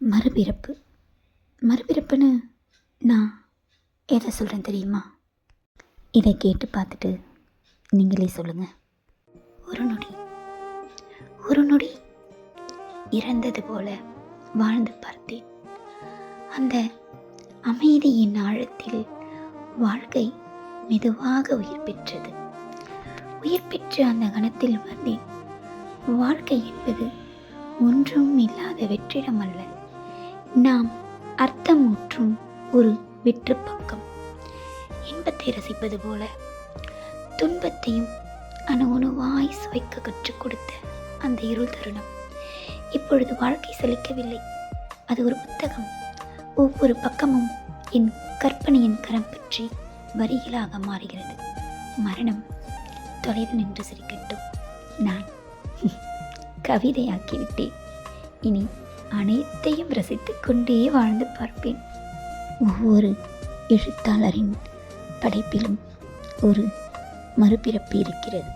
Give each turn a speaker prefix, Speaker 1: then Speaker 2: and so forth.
Speaker 1: மறுபிறப்பு. மறுபிறப்புன்னு நான் எதை சொல்கிறேன் தெரியுமா? இதை கேட்டு பார்த்துட்டு நீங்களே சொல்லுங்கள். ஒரு நொடி இறந்தது போல வாழ்ந்து பார்த்தேன். அந்த அமைதியின் ஆழத்தில் வாழ்க்கை மெதுவாக உயிர் பெற்றது. உயிர் பெற்ற அந்த கணத்தில் வந்தேன். வாழ்க்கை என்பது ஒன்றும் இல்லாத வெற்றிடம் அல்ல, நாம் அர்த்தமுற்றும் ஒரு வெற்று பக்கம். இன்பத்தை ரசிப்பது போல துன்பத்தையும் அணுவாய் சுவைக்க கற்றுக் கொடுத்த அந்த இருள் தருணம் இப்பொழுது வாழ்க்கை சலிக்கவில்லை. அது ஒரு புத்தகம். ஒவ்வொரு பக்கமும் என் கற்பனையின் கரம் பற்றி வரிகளாக மாறுகிறது. மரணம் தொலைவில் நின்று சிரிக்கட்டும், நான் கவிதையாக்கிவிட்டேன். இனி அனைத்தையும் ரசித்துக் கொண்டே வாழ்ந்து பார்ப்பேன். ஒவ்வொரு எழுத்தாளரின் படைப்பிலும் ஒரு மறுபிறப்பு இருக்கிறது.